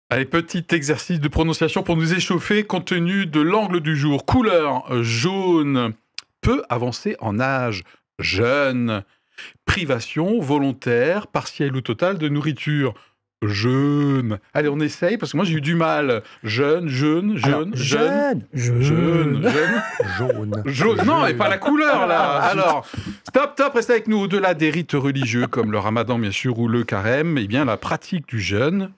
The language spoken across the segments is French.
Allez, petit exercice de prononciation pour nous échauffer compte tenu de l'angle du jour. Couleur jaune, peu avancé en âge, jeune. Privation volontaire, partielle ou totale de nourriture. Jeune. Allez, on essaye parce que moi j'ai eu du mal. Jeune, jeune, jeune, jeune, jaune. Non, mais pas la couleur là. Alors, stop, restez avec nous. Au-delà des rites religieux comme le ramadan bien sûr ou le carême, eh bien la pratique du jeûne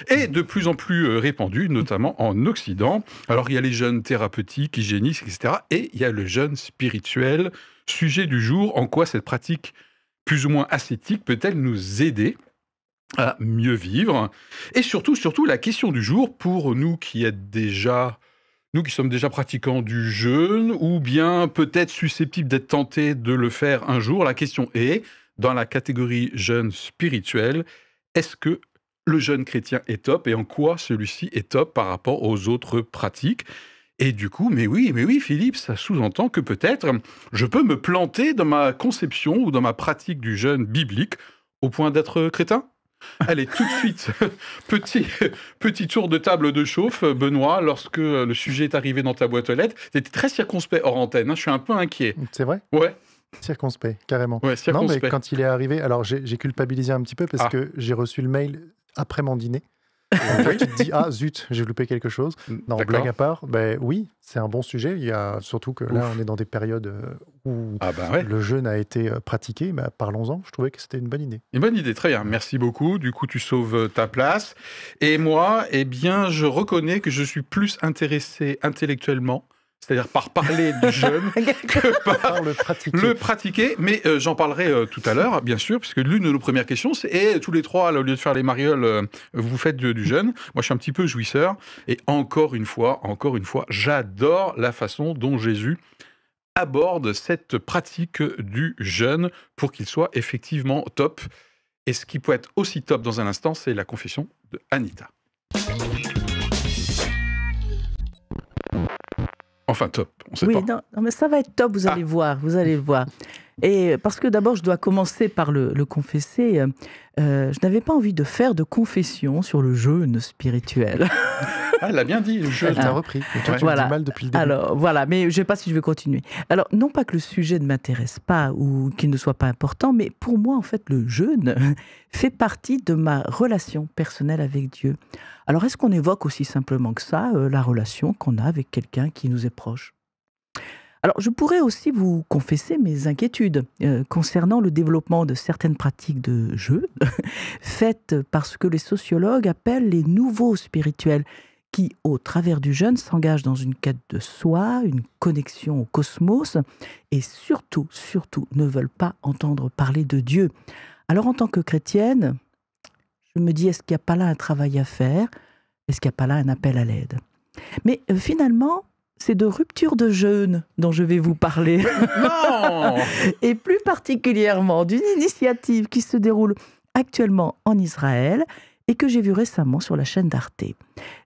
est de plus en plus répandue, notamment en Occident. Alors il y a les jeûnes thérapeutiques, hygiéniques, etc. Et il y a le jeûne spirituel. Sujet du jour, en quoi cette pratique plus ou moins ascétique peut-elle nous aider à mieux vivre? Et surtout, la question du jour, pour nous qui sommes déjà pratiquants du jeûne, ou bien peut-être susceptibles d'être tentés de le faire un jour, la question est, dans la catégorie jeûne spirituel, est-ce que le jeûne chrétien est top, et en quoi celui-ci est top par rapport aux autres pratiques? Et du coup, mais oui, Philippe, ça sous-entend que peut-être je peux me planter dans ma conception ou dans ma pratique du jeûne biblique au point d'être crétin? Allez, tout de suite, petit tour de table de chauffe. Benoît, lorsque le sujet est arrivé dans ta boîte aux lettres, tu étais très circonspect hors antenne, hein, je suis un peu inquiet. C'est vrai? Ouais. Circonspect, carrément. Ouais, circonspect. Non, mais quand il est arrivé, alors j'ai culpabilisé un petit peu parce que j'ai reçu le mail après mon dîner. Et là, tu te dis, ah zut, j'ai loupé quelque chose. Non, blague à part, ben oui, c'est un bon sujet. Il y a surtout que là, on est dans des périodes où le jeûne a été pratiqué. Ben, parlons-en, je trouvais que c'était une bonne idée. Une bonne idée, très bien. Merci beaucoup. Du coup, tu sauves ta place. Et moi, eh bien, je reconnais que je suis plus intéressé intellectuellement, c'est-à-dire par parler du jeûne, que par le pratiquer. Mais j'en parlerai tout à l'heure, bien sûr, puisque l'une de nos premières questions, c'est tous les trois, au lieu de faire les marioles, vous faites du jeûne. Moi, je suis un petit peu jouisseur. Et encore une fois, j'adore la façon dont Jésus aborde cette pratique du jeûne pour qu'il soit effectivement top. Et ce qui peut être aussi top dans un instant, c'est la confession de Anita. Enfin, top, on sait pas. Non, mais ça va être top, vous allez voir, Et parce que d'abord, je dois commencer par le confesser. Je n'avais pas envie de faire de confession sur le jeûne spirituel. Ah, elle a bien dit, le jeûne. Elle t'a repris. Et toi, tu me dis mal depuis le début. Alors, voilà, mais je ne sais pas si je vais continuer. Alors, non pas que le sujet ne m'intéresse pas ou qu'il ne soit pas important, mais pour moi, en fait, le jeûne fait partie de ma relation personnelle avec Dieu. Alors, est-ce qu'on évoque aussi simplement que ça, la relation qu'on a avec quelqu'un qui nous est proche ? Alors, je pourrais aussi vous confesser mes inquiétudes concernant le développement de certaines pratiques de jeûne faites par ce que les sociologues appellent les nouveaux spirituels, qui, au travers du jeûne, s'engagent dans une quête de soi, une connexion au cosmos, et surtout, ne veulent pas entendre parler de Dieu. Alors, en tant que chrétienne, je me dis, est-ce qu'il n'y a pas là un travail à faire? Est-ce qu'il n'y a pas là un appel à l'aide? Mais finalement, c'est de rupture de jeûne dont je vais vous parler. Non. Et plus particulièrement d'une initiative qui se déroule actuellement en Israël et que j'ai vue récemment sur la chaîne d'Arte.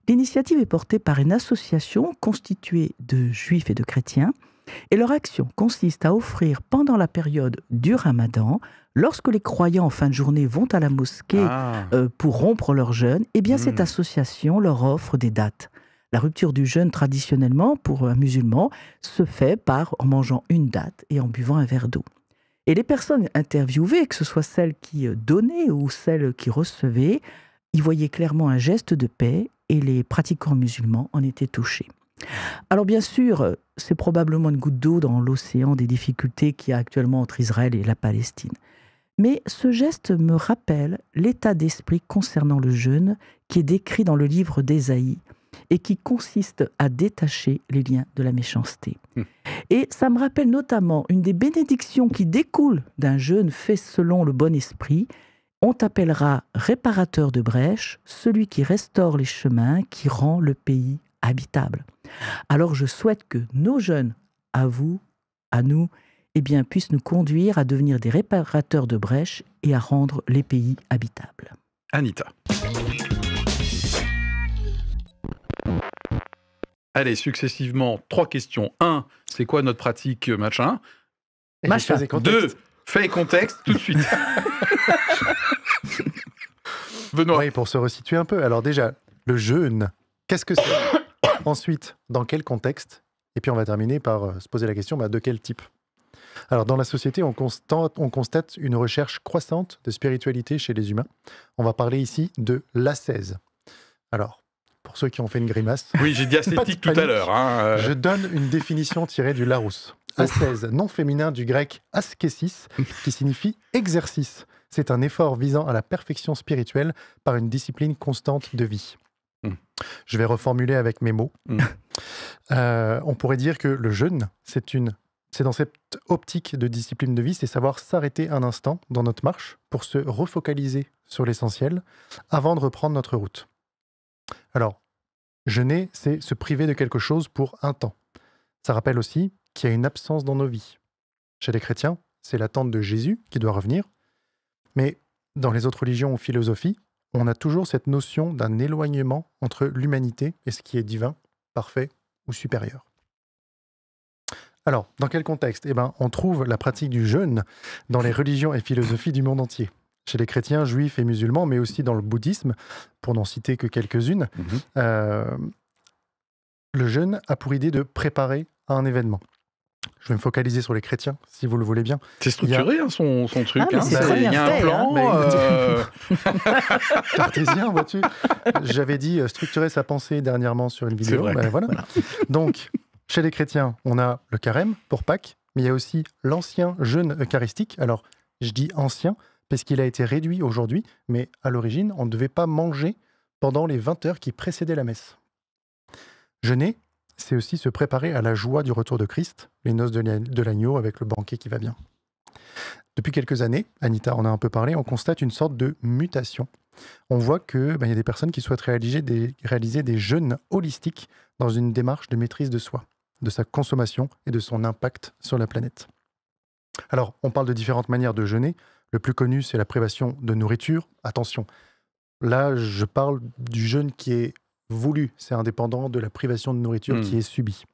L'initiative est portée par une association constituée de juifs et de chrétiens. Et leur action consiste à offrir pendant la période du Ramadan, lorsque les croyants en fin de journée vont à la mosquée pour rompre leur jeûne, eh bien cette association leur offre des dates. La rupture du jeûne, traditionnellement, pour un musulman, se fait en mangeant une date et en buvant un verre d'eau. Et les personnes interviewées, que ce soit celles qui donnaient ou celles qui recevaient, y voyaient clairement un geste de paix et les pratiquants musulmans en étaient touchés. Alors bien sûr, c'est probablement une goutte d'eau dans l'océan des difficultés qu'il y a actuellement entre Israël et la Palestine. Mais ce geste me rappelle l'état d'esprit concernant le jeûne qui est décrit dans le livre d'Ésaïe et qui consiste à détacher les liens de la méchanceté. Et ça me rappelle notamment une des bénédictions qui découlent d'un jeûne fait selon le bon esprit. On t'appellera réparateur de brèches, celui qui restaure les chemins, qui rend le pays habitable. Alors je souhaite que nos jeunes, à vous, à nous, eh bien, puissent nous conduire à devenir des réparateurs de brèches et à rendre les pays habitables. Anita. Allez, successivement, 3 questions. 1, c'est quoi notre pratique machin? 2, fait et contexte, tout de suite. Benoît. Oui, pour se resituer un peu. Alors déjà, le jeûne, qu'est-ce que c'est? Ensuite, dans quel contexte? Et puis on va terminer par se poser la question, de quel type? Alors dans la société, on constate une recherche croissante de spiritualité chez les humains. On va parler ici de l'ascèse. Alors, pour ceux qui ont fait une grimace... Oui, j'ai dit ascétique tout à l'heure. Hein. Je donne une définition tirée du Larousse. Ascèse, nom féminin du grec askésis, qui signifie exercice. C'est un effort visant à la perfection spirituelle par une discipline constante de vie. Je vais reformuler avec mes mots. On pourrait dire que le jeûne, c'est dans cette optique de discipline de vie, c'est savoir s'arrêter un instant dans notre marche pour se refocaliser sur l'essentiel avant de reprendre notre route. Alors, jeûner, c'est se priver de quelque chose pour un temps. Ça rappelle aussi qu'il y a une absence dans nos vies. Chez les chrétiens, c'est l'attente de Jésus qui doit revenir. Mais dans les autres religions ou philosophies, on a toujours cette notion d'un éloignement entre l'humanité et ce qui est divin, parfait ou supérieur. Alors, dans quel contexte? On trouve la pratique du jeûne dans les religions et philosophies du monde entier. Chez les chrétiens, juifs et musulmans, mais aussi dans le bouddhisme, pour n'en citer que quelques-unes. Le jeûne a pour idée de préparer à un événement. Je vais me focaliser sur les chrétiens, si vous le voulez bien. C'est structuré, son truc. Ah, c'est très bien il y a un fait, plan. Cartésien, vois-tu. J'avais dit structurer sa pensée dernièrement sur une vidéo. Voilà. Donc, chez les chrétiens, on a le carême pour Pâques, mais il y a aussi l'ancien jeûne eucharistique. Alors, je dis ancien parce qu'il a été réduit aujourd'hui, mais à l'origine, on ne devait pas manger pendant les 20 heures qui précédaient la messe. Jeûner, c'est aussi se préparer à la joie du retour de Christ, les noces de l'agneau avec le banquet qui va bien. Depuis quelques années, Anita en a un peu parlé, on constate une sorte de mutation. On voit qu'il y a des personnes qui souhaitent réaliser des jeûnes holistiques dans une démarche de maîtrise de soi, de sa consommation et de son impact sur la planète. Alors, on parle de différentes manières de jeûner. Le plus connu, c'est la privation de nourriture. Attention, là, je parle du jeûne qui est voulu, c'est indépendant de la privation de nourriture qui est subie.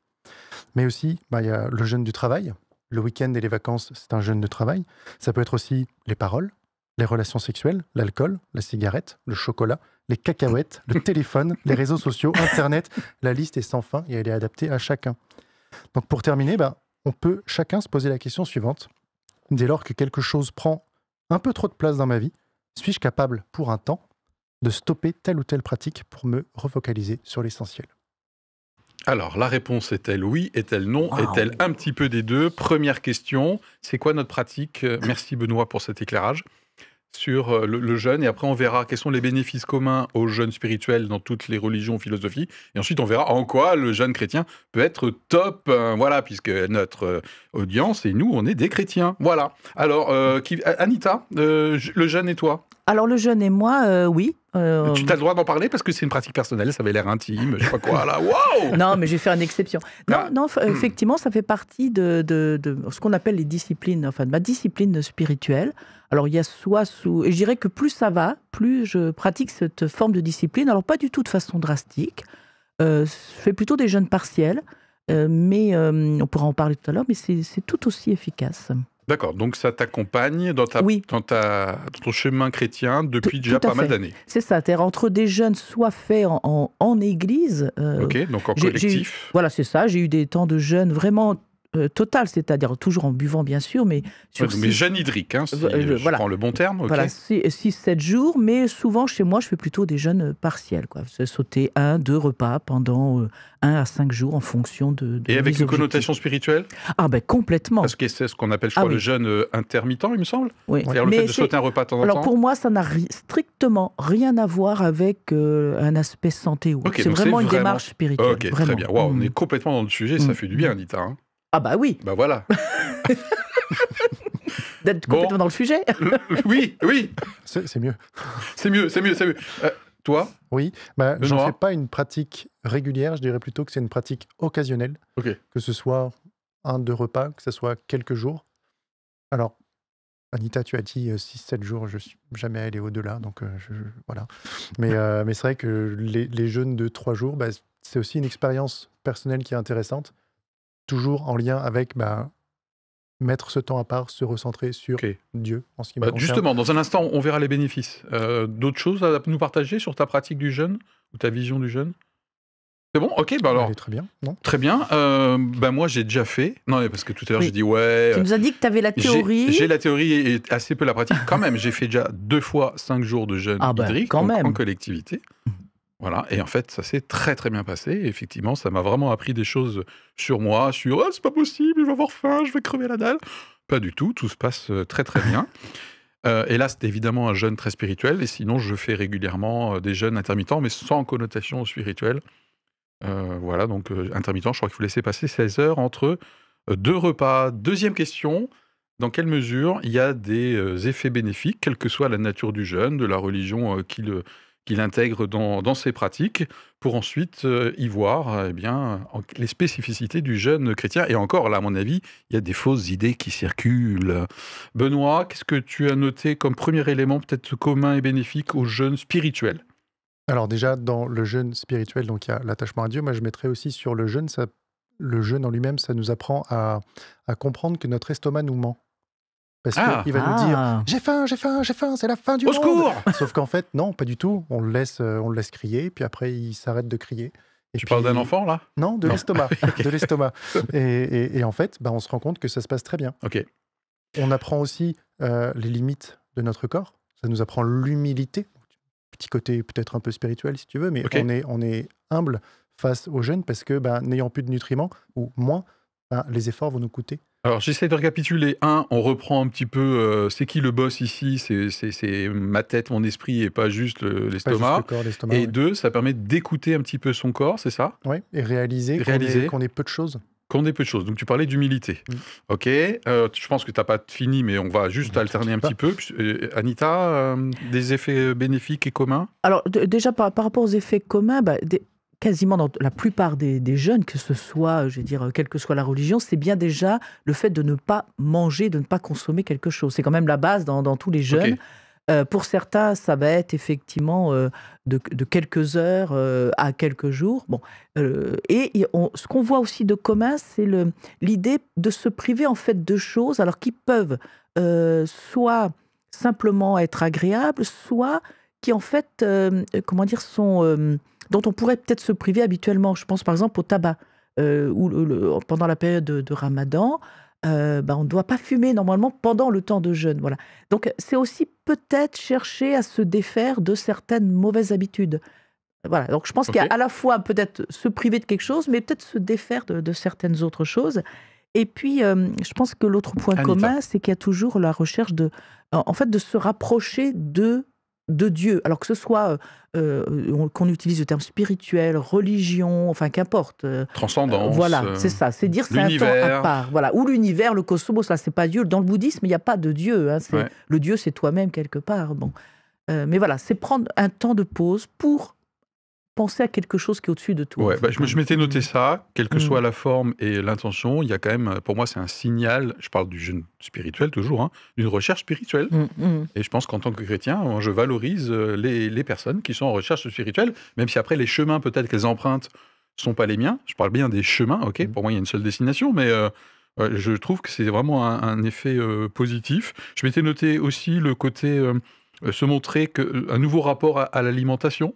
Mais aussi, il y a le jeûne du travail. Le week-end et les vacances, c'est un jeûne de travail. Ça peut être aussi les paroles, les relations sexuelles, l'alcool, la cigarette, le chocolat, les cacahuètes, le téléphone, les réseaux sociaux, Internet. La liste est sans fin et elle est adaptée à chacun. Donc pour terminer, on peut chacun se poser la question suivante. Dès lors que quelque chose prend un peu trop de place dans ma vie, suis-je capable, pour un temps, de stopper telle ou telle pratique pour me refocaliser sur l'essentiel? Alors, la réponse est-elle oui? Est-elle non? Est-elle un petit peu des deux? Première question, c'est quoi notre pratique? Merci Benoît pour cet éclairage sur le jeûne. Et après, on verra quels sont les bénéfices communs au jeûne spirituel dans toutes les religions, philosophies. Et ensuite, on verra en quoi le jeûne chrétien peut être top. Voilà, puisque notre audience et nous, on est des chrétiens. Voilà. Alors, Anita, le jeûne et toi? Alors, le jeûne et moi, oui. Tu as le droit d'en parler parce que c'est une pratique personnelle, ça avait l'air intime, je sais pas quoi, là, waouh! Non, mais j'ai fait une exception. Non, effectivement, ça fait partie de ce qu'on appelle les disciplines, enfin de ma discipline spirituelle. Alors, il y a et je dirais que plus ça va, plus je pratique cette forme de discipline. Alors, pas du tout de façon drastique. Je fais plutôt des jeûnes partiels, mais on pourra en parler tout à l'heure, mais c'est tout aussi efficace. D'accord, donc ça t'accompagne dans ton chemin chrétien depuis déjà pas mal d'années. C'est ça, c'est-à-dire entre des jeûnes soit faits en église. Ok, donc en collectif. Voilà, c'est ça, j'ai eu des temps de jeûne vraiment total, c'est-à-dire toujours en buvant bien sûr, mais mais jeûne hydrique, hein, si je prends le bon terme. Okay. Voilà, 6-7 jours, mais souvent chez moi je fais plutôt des jeûnes partiels, quoi. C'est sauter 1-2 repas pendant 1 à 5 jours en fonction de Et avec une connotation spirituelle? Ah ben complètement. Parce que c'est ce qu'on appelle, je crois, le jeûne intermittent, il me semble. Oui. C'est-à-dire le fait de sauter un repas de temps en temps. Alors pour moi, ça n'a strictement rien à voir avec un aspect santé. Okay, c'est vraiment une démarche spirituelle. Ok, très bien. Wow, on est complètement dans le sujet, ça fait du bien, Anita. Hein. Ah bah oui. Bah voilà. D'être complètement dans le sujet. Oui. C'est mieux. C'est mieux. Toi? Oui, je n'en fais pas une pratique régulière, je dirais plutôt que c'est une pratique occasionnelle. Okay. Que ce soit 1-2 repas, que ce soit quelques jours. Alors, Anita, tu as dit 6-7 jours, je ne suis jamais allé au-delà, donc voilà. Mais c'est vrai que les jeûnes de 3 jours, c'est aussi une expérience personnelle qui est intéressante. Toujours en lien avec mettre ce temps à part, se recentrer sur Dieu, en ce qui me concerne. Justement, dans un instant, on verra les bénéfices. D'autres choses à nous partager sur ta pratique du jeûne ou ta vision du jeûne? C'est bon? Ok, alors. Allez, très bien, non? Très bien. Moi, j'ai déjà fait. Non, parce que tout à l'heure, j'ai dit ouais. Tu nous as dit que tu avais la théorie. J'ai la théorie et assez peu la pratique. Quand même, j'ai fait déjà 2 fois 5 jours de jeûne hydrique en collectivité. Voilà. Et en fait, ça s'est très très bien passé. Et effectivement, ça m'a vraiment appris des choses sur moi, sur c'est pas possible, je vais avoir faim, je vais crever la dalle. Pas du tout. Tout se passe très très bien. Et là, c'était évidemment un jeûne très spirituel. Et sinon, je fais régulièrement des jeûnes intermittents, mais sans connotation spirituelle. Voilà, donc intermittent, je crois qu'il faut laisser passer 16 heures entre 2 repas. Deuxième question, dans quelle mesure il y a des effets bénéfiques, quelle que soit la nature du jeûne, de la religion qu'il intègre dans ses pratiques, pour ensuite y voir les spécificités du jeûne chrétien. Et encore, là, à mon avis, il y a des fausses idées qui circulent. Benoît, qu'est-ce que tu as noté comme premier élément peut-être commun et bénéfique au jeûne spirituel? Alors déjà, dans le jeûne spirituel, donc il y a l'attachement à Dieu. Moi, je mettrais aussi sur le jeûne, le jeûne en lui-même, ça nous apprend à comprendre que notre estomac nous ment. Parce qu'il va nous dire « J'ai faim, j'ai faim, j'ai faim, c'est la fin du monde !» Au secours ! Sauf qu'en fait, non, pas du tout. On le laisse crier, puis après, il s'arrête de crier. Tu parles d'un enfant, là? Non, de l'estomac. De l'estomac. Et en fait, on se rend compte que ça se passe très bien. Okay. On apprend aussi les limites de notre corps. Ça nous apprend l'humilité. Petit côté peut-être un peu spirituel si tu veux, mais on est humble face au jeûne parce que n'ayant plus de nutriments ou moins, les efforts vont nous coûter. Alors j'essaie de récapituler. On reprend un petit peu, c'est qui le boss ici? C'est ma tête, mon esprit et pas juste l'estomac. Et 2, ça permet d'écouter un petit peu son corps, c'est ça? Oui, et réaliser qu'on est peu de choses. Qu'on ait peu de choses. Donc tu parlais d'humilité. Ok, je pense que tu n'as pas fini, mais on va juste alterner un petit peu. Anita, des effets bénéfiques et communs? Alors déjà par rapport aux effets communs, quasiment dans la plupart des jeunes, que ce soit, je veux dire, quelle que soit la religion, c'est bien déjà le fait de ne pas manger, de ne pas consommer quelque chose. C'est quand même la base dans tous les jeûnes. Pour certains, ça va être effectivement de quelques heures à quelques jours. Bon, ce qu'on voit aussi de commun, c'est l'idée de se priver en fait de choses, alors qui peuvent soit simplement être agréables, soit qui en fait, sont dont on pourrait peut-être se priver habituellement. Je pense par exemple au tabac, pendant la période de Ramadan. On ne doit pas fumer normalement pendant le temps de jeûne. Voilà. Donc c'est aussi peut-être chercher à se défaire de certaines mauvaises habitudes. Voilà. Donc je pense qu'il y a à la fois peut-être se priver de quelque chose, mais peut-être se défaire de certaines autres choses. Et puis je pense que l'autre point commun, c'est qu'il y a toujours la recherche de se rapprocher de Dieu. Alors que ce soit qu'on utilise le terme spirituel, religion, enfin qu'importe. Transcendance. Voilà, c'est ça. C'est dire c'est un temps à part. Voilà. Ou l'univers, le cosmos, là, c'est pas Dieu. Dans le bouddhisme, il n'y a pas de Dieu. Hein. Le Dieu, c'est toi-même quelque part. Bon. Mais voilà, c'est prendre un temps de pause pour penser à quelque chose qui est au-dessus de tout. Ouais, je m'étais noté ça, quelle que soit la forme et l'intention, il y a quand même, pour moi, c'est un signal, je parle du jeûne spirituel toujours, d'une recherche spirituelle. Et je pense qu'en tant que chrétien, je valorise les personnes qui sont en recherche spirituelle, même si après les chemins peut-être qu'elles empruntent ne sont pas les miens. Je parle bien des chemins, ok, pour moi il y a une seule destination, mais je trouve que c'est vraiment un effet positif. Je m'étais noté aussi le côté se montrer un nouveau rapport à l'alimentation.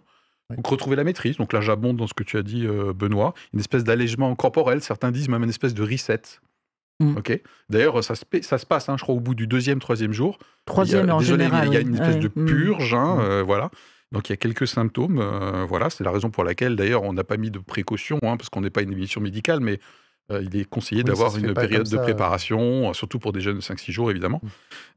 Donc retrouver la maîtrise, donc là j'abonde dans ce que tu as dit Benoît, une espèce d'allègement corporel, certains disent même une espèce de reset. Okay. D'ailleurs ça se passe, je crois au bout du 2e, 3e jour. 3e en général. Il y a une espèce de purge, voilà. Donc il y a quelques symptômes, voilà, c'est la raison pour laquelle d'ailleurs on n'a pas mis de précautions, parce qu'on n'est pas une émission médicale, mais il est conseillé d'avoir une période de préparation, surtout pour des jeunes de 5-6 jours, évidemment.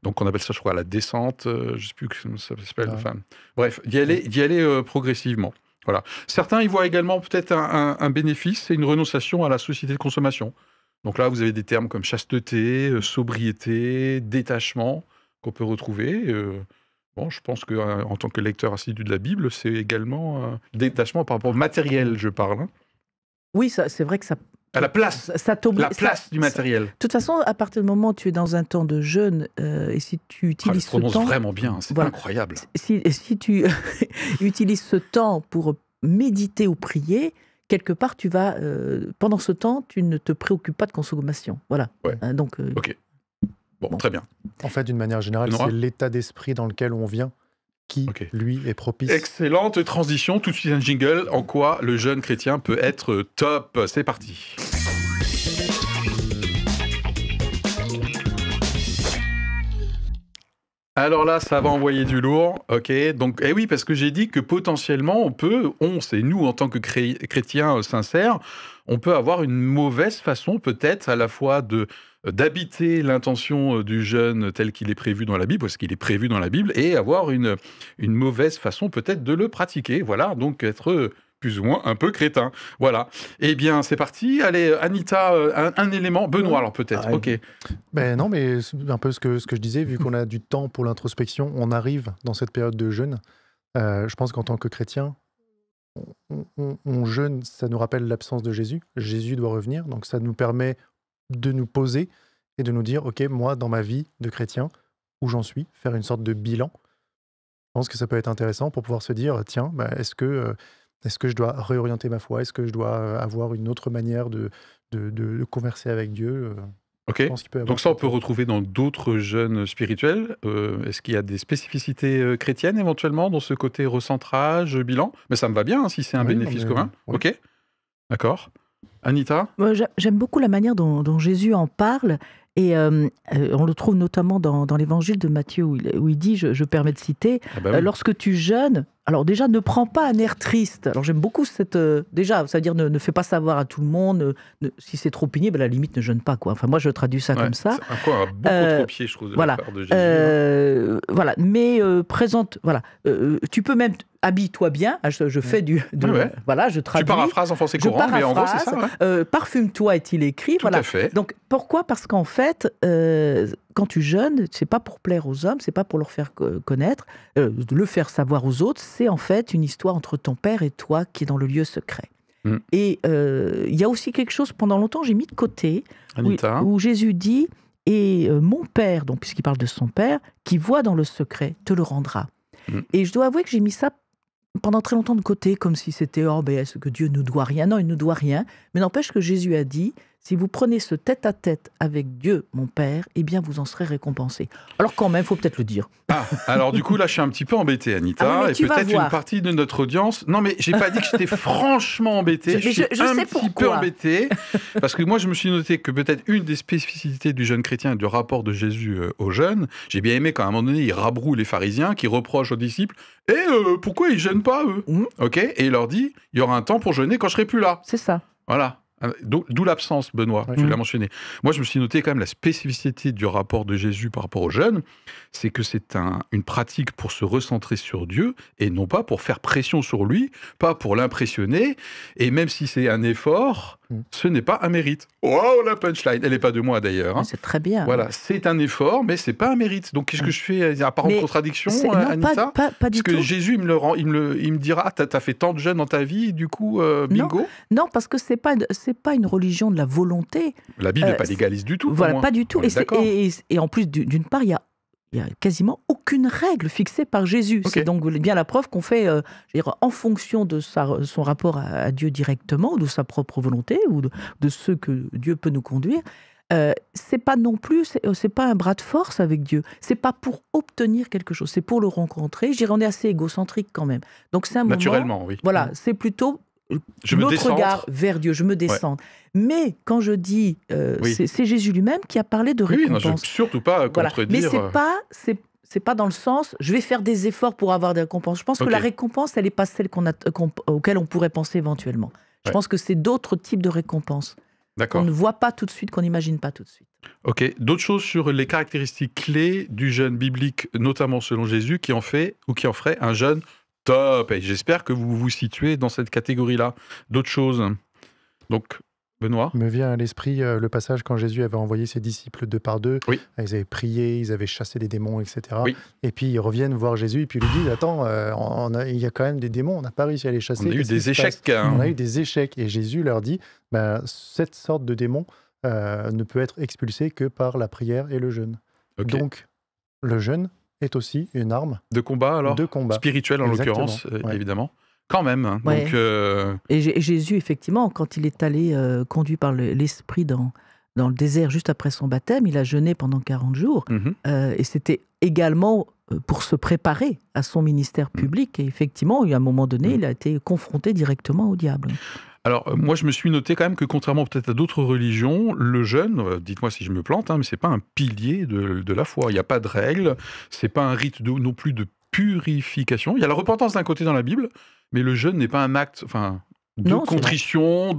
Donc, on appelle ça, je crois, la descente. Je ne sais plus comment ça s'appelle. Enfin, bref, d'y aller progressivement. Voilà. Certains y voient également peut-être un bénéfice, c'est une renonciation à la société de consommation. Donc là, vous avez des termes comme chasteté, sobriété, détachement, qu'on peut retrouver. Je pense qu'en tant que lecteur assidu de la Bible, c'est également détachement par rapport au matériel, je parle. Oui, c'est vrai que ça... À la place, du matériel. De toute façon, à partir du moment où tu es dans un temps de jeûne, et si tu utilises ce temps... prononce vraiment bien, c'est incroyable. Si tu utilises ce temps pour méditer ou prier, quelque part, tu vas... pendant ce temps, tu ne te préoccupes pas de consommation. Voilà. Ouais. Donc, Bon, très bien. En fait, d'une manière générale, c'est l'état d'esprit dans lequel on vient qui, lui, est propice. Excellente transition. Tout de suite un jingle. En quoi le jeûne chrétien peut être top. C'est parti. Alors là, ça va envoyer du lourd, ok. Donc, oui, parce que j'ai dit que potentiellement, c'est nous en tant que chrétiens sincères, on peut avoir une mauvaise façon peut-être à la fois d'habiter l'intention du jeûne tel qu'il est prévu dans la Bible, parce qu'il est prévu dans la Bible, et avoir une mauvaise façon peut-être de le pratiquer. Voilà, donc être plus ou moins un peu crétin. Voilà. Eh bien, c'est parti. Allez, Anita, un élément. Benoît, alors peut-être. Ok. Ben non, mais c'est un peu ce que je disais, vu qu'on a du temps pour l'introspection, on arrive dans cette période de jeûne. Je pense qu'en tant que chrétien, on jeûne, ça nous rappelle l'absence de Jésus. Jésus doit revenir, donc ça nous permet de nous poser et de nous dire, ok, moi, dans ma vie de chrétien, où j'en suis, faire une sorte de bilan. Je pense que ça peut être intéressant pour pouvoir se dire, tiens, est-ce que je dois réorienter ma foi? Est-ce que je dois avoir une autre manière de converser avec Dieu? Ok. Donc ça, on peut retrouver dans d'autres jeûnes spirituels. Est-ce qu'il y a des spécificités chrétiennes éventuellement dans ce côté recentrage, bilan? Mais ça me va bien si c'est un bénéfice commun. Oui. Ok. D'accord. Anita? Moi, j'aime beaucoup la manière dont Jésus en parle. Et on le trouve notamment dans l'évangile de Matthieu où il dit, je permets de citer, lorsque tu jeûnes, alors déjà ne prends pas un air triste. Alors j'aime beaucoup déjà, ça veut dire ne fais pas savoir à tout le monde, si c'est trop pénible, à la limite ne jeûne pas, quoi. Enfin moi je traduis ça comme ça. C'est encore beaucoup trop pied, je trouve, de la part de Jésus. Voilà, mais présente, voilà, tu peux même habille-toi bien. Je fais voilà, je traduis. Tu paraphrases en français courant, mais en gros c'est ça. Ouais. Parfume-toi est-il écrit. Tout à fait. Donc pourquoi? Parce qu'en fait, quand tu jeûnes, c'est pas pour plaire aux hommes, c'est pas pour leur faire connaître, le faire savoir aux autres. C'est en fait une histoire entre ton père et toi qui est dans le lieu secret. Et il y a aussi quelque chose, pendant longtemps, j'ai mis de côté, où Jésus dit, et mon père, donc puisqu'il parle de son père, qui voit dans le secret, te le rendra. Et je dois avouer que j'ai mis ça pendant très longtemps de côté, comme si c'était, est-ce que Dieu nous doit rien? Non, il ne nous doit rien. Mais n'empêche que Jésus a dit, si vous prenez ce tête-à-tête avec Dieu, mon Père, eh bien, vous en serez récompensé. Alors quand même, il faut peut-être le dire. Alors du coup, là, je suis un petit peu embêté, Anita, et peut-être une partie de notre audience. Non, mais j'ai pas dit que j'étais franchement embêté. Je suis un petit peu embêté, parce que moi, je me suis noté que peut-être une des spécificités du jeûne chrétien et du rapport de Jésus au jeûne, j'ai bien aimé qu'à un moment donné, il rabroue les pharisiens, qui reprochent aux disciples, pourquoi ils jeûnent pas, eux? Ok. Et il leur dit, il y aura un temps pour jeûner quand je serai plus là. C'est ça. Voilà. D'où l'absence, Benoît, tu l'as mentionné. Moi, je me suis noté quand même la spécificité du rapport de Jésus par rapport aux jeunes, c'est que c'est une pratique pour se recentrer sur Dieu, et non pas pour faire pression sur lui, pas pour l'impressionner, et même si c'est un effort, ce n'est pas un mérite. Wow, la punchline, elle n'est pas de moi d'ailleurs. Hein. C'est très bien. Voilà, c'est un effort, mais c'est pas un mérite. Donc qu'est-ce que je fais? Apparente contradiction, Anita? Pas du tout. Parce que Jésus, il me dira, t'as fait tant de jeûnes dans ta vie, du coup, bingo? Non, parce que c'est pas une religion de la volonté. La Bible n'est pas légaliste du tout. Voilà, pas du tout. Et en plus, d'une part, il y a quasiment aucune règle fixée par Jésus. Okay. C'est donc bien la preuve qu'on fait en fonction de son rapport à Dieu directement, ou de sa propre volonté, ou de ce que Dieu peut nous conduire. C'est pas non plus, c'est pas un bras de force avec Dieu. C'est pas pour obtenir quelque chose, c'est pour le rencontrer. Je dirais, on est assez égocentrique quand même. Donc c'est un naturellement, moment, oui. Voilà, c'est plutôt notre regard vers Dieu, je me descends. Ouais. Mais quand je dis, c'est Jésus lui-même qui a parlé de récompense. Oui, non, je veux surtout pas contredire. Mais c'est pas dans le sens, je vais faire des efforts pour avoir des récompenses. Je pense que la récompense, elle n'est pas celle auquel on pourrait penser éventuellement. Je pense que c'est d'autres types de récompenses. Qu'on ne voit pas tout de suite, qu'on n'imagine pas tout de suite. Ok. D'autres choses sur les caractéristiques clés du jeûne biblique, notamment selon Jésus, qui en ferait un jeûne top, et j'espère que vous vous situez dans cette catégorie-là. D'autres choses? Donc, Benoît? Me vient à l'esprit le passage quand Jésus avait envoyé ses disciples 2 par 2. Oui. Ils avaient prié, ils avaient chassé des démons, etc. Oui. Et puis ils reviennent voir Jésus et puis ils lui disent, attends, il y a quand même des démons, on n'a pas réussi à les chasser. On a eu des échecs. On a eu des échecs. Et Jésus leur dit, cette sorte de démon ne peut être expulsée que par la prière et le jeûne. Okay. Donc, le jeûne est aussi une arme de combat, alors de combat. Spirituel en l'occurrence, évidemment. Quand même. Ouais. Donc, et Jésus, effectivement, quand il est allé conduit par l'Esprit dans dans le désert juste après son baptême, il a jeûné pendant 40 jours. Et c'était également pour se préparer à son ministère public. Et effectivement, à un moment donné, il a été confronté directement au diable. Alors, moi, je me suis noté quand même que, contrairement peut-être à d'autres religions, le jeûne, dites-moi si je me plante, mais c'est pas un pilier de la foi. Il n'y a pas de règle, c'est pas un rite non plus de purification. Il y a la repentance d'un côté dans la Bible, mais le jeûne n'est pas un acte... de contrition,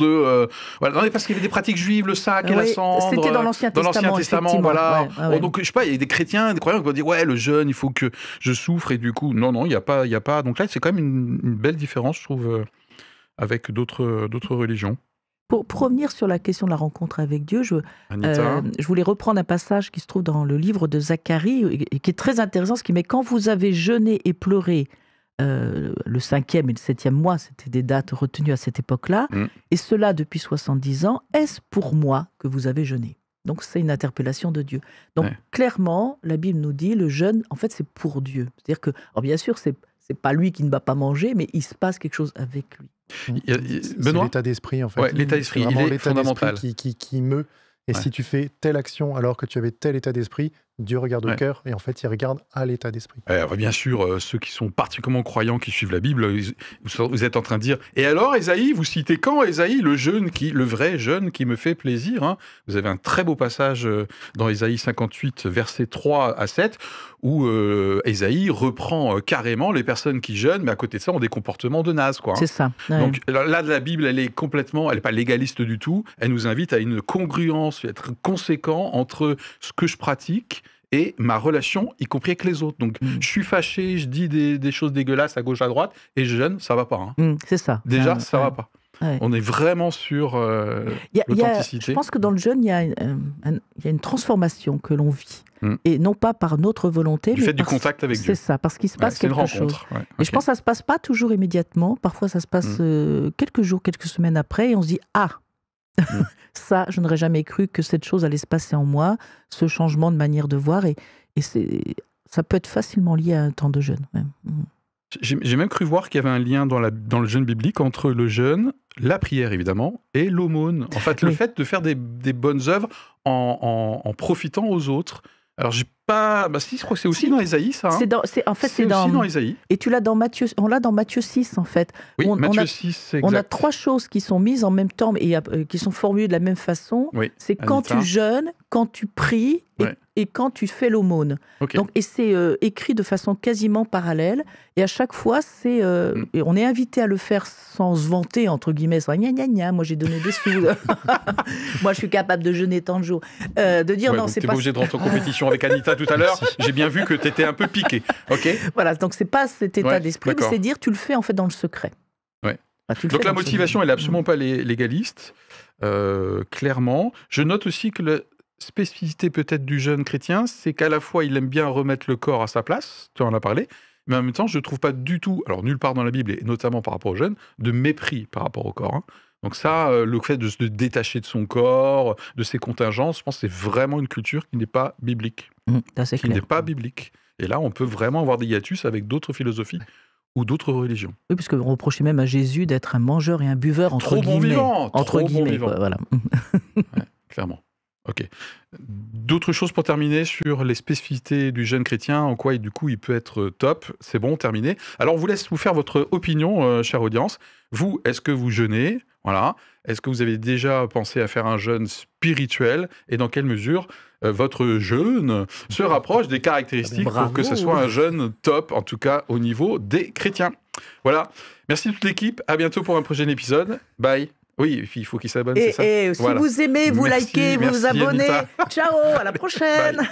voilà. Non, parce qu'il y avait des pratiques juives, le sac et la cendre. C'était dans l'Ancien Testament, voilà. Ouais. Donc, je sais pas, il y a des chrétiens, des croyants qui vont dire, ouais, le jeûne, il faut que je souffre, et du coup, non, il n'y a pas. Donc là, c'est quand même une belle différence, je trouve, avec d'autres religions. Pour revenir sur la question de la rencontre avec Dieu, je voulais reprendre un passage qui se trouve dans le livre de Zacharie, et qui est très intéressant, ce qui met « Quand vous avez jeûné et pleuré », le 5e et le 7e mois, c'était des dates retenues à cette époque-là, et cela depuis 70 ans, est-ce pour moi que vous avez jeûné ? Donc c'est une interpellation de Dieu. Donc clairement, la Bible nous dit, le jeûne, en fait, c'est pour Dieu. C'est-à-dire que, alors bien sûr, c'est pas lui qui ne va pas manger, mais il se passe quelque chose avec lui. C'est l'état d'esprit, en fait. Ouais, l'état d'esprit, il est fondamental. Qui meut. Et si tu fais telle action alors que tu avais tel état d'esprit, Dieu regarde au cœur, et en fait, il regarde à l'état d'esprit. Bien sûr, ceux qui sont particulièrement croyants, qui suivent la Bible, vous êtes en train de dire « Et alors, Ésaïe, vous citez quand, Ésaïe, le vrai jeûne qui me fait plaisir hein ?» Vous avez un très beau passage dans Ésaïe 58, versets 3 à 7, où Ésaïe reprend carrément les personnes qui jeûnent, mais à côté de ça, ont des comportements de naze, quoi. C'est ça. Ouais. Donc là, la Bible, elle est pas légaliste du tout. Elle nous invite à une congruence, à être conséquent entre ce que je pratique et ma relation, y compris avec les autres. Donc, je suis fâché, je dis des choses dégueulasses à gauche, à droite, et je jeûne, ça va pas. Hein. C'est ça. Déjà, ça va pas. Ouais. On est vraiment sur l'authenticité. Je pense que dans le jeûne, il y a une transformation que l'on vit. Et non pas par notre volonté. Du fait du contact avec Dieu. C'est ça, parce qu'il se passe quelque chose. Ouais, et je pense que ça ne se passe pas toujours immédiatement. Parfois, ça se passe quelques jours, quelques semaines après, et on se dit « Ah, ça, je n'aurais jamais cru que cette chose allait se passer en moi, ce changement de manière de voir. » Et ça peut être facilement lié à un temps de jeûne. Même. J'ai même cru voir qu'il y avait un lien dans le jeûne biblique entre le jeûne, la prière évidemment, et l'aumône. En fait, le fait de faire des bonnes œuvres en profitant aux autres. Alors, j'ai pas... si, je crois que c'est aussi dans Ésaïe, ça. Hein. C'est aussi dans Ésaïe. Et tu l'as dans Matthieu... On l'a dans Matthieu 6, en fait. Oui, Matthieu 6, c'est exact. On a 3 choses qui sont mises en même temps et qui sont formulées de la même façon. Oui, c'est quand tu jeûnes, quand tu pries et quand tu fais l'aumône. Okay. Donc, et c'est écrit de façon quasiment parallèle. Et à chaque fois, et on est invité à le faire sans se vanter, entre guillemets, sans gna gna gna, moi j'ai donné des sous. Moi je suis capable de jeûner tant de jours. De dire non, c'est pas... T'es pas obligé de rentrer en compétition avec Anita tout à l'heure. J'ai bien vu que t'étais un peu piqué. Okay. Voilà, donc c'est pas cet état d'esprit, mais c'est dire tu le fais en fait dans le secret. Ouais. Donc la motivation, elle est absolument pas légaliste, clairement. Je note aussi que la spécificité peut-être du jeune chrétien, c'est qu'à la fois il aime bien remettre le corps à sa place, tu en as parlé, mais en même temps je ne trouve pas du tout, alors nulle part dans la Bible, et notamment par rapport aux jeunes, de mépris par rapport au corps. Hein. Donc ça, le fait de se détacher de son corps, de ses contingences, je pense que c'est vraiment une culture qui n'est pas biblique. Qui n'est pas biblique. Et là, on peut vraiment avoir des hiatus avec d'autres philosophies ou d'autres religions. Oui, parce qu'on reprochait même à Jésus d'être un mangeur et un buveur, entre guillemets. Trop bon vivant. Entre guillemets, voilà. Clairement. Ok. D'autres choses pour terminer sur les spécificités du jeune chrétien, en quoi du coup il peut être top. C'est bon, terminé. Alors on vous laisse vous faire votre opinion, chère audience. Vous, est-ce que vous jeûnez ? Voilà. Est-ce que vous avez déjà pensé à faire un jeûne spirituel ? Et dans quelle mesure votre jeûne se rapproche des caractéristiques pour que ce soit un jeûne top, en tout cas au niveau des chrétiens. Voilà. Merci toute l'équipe. À bientôt pour un prochain épisode. Bye. Oui, il faut qu'ils s'abonnent, c'est ça. Et si vous aimez, vous likez, vous vous abonnez. Anita. Ciao, à la prochaine.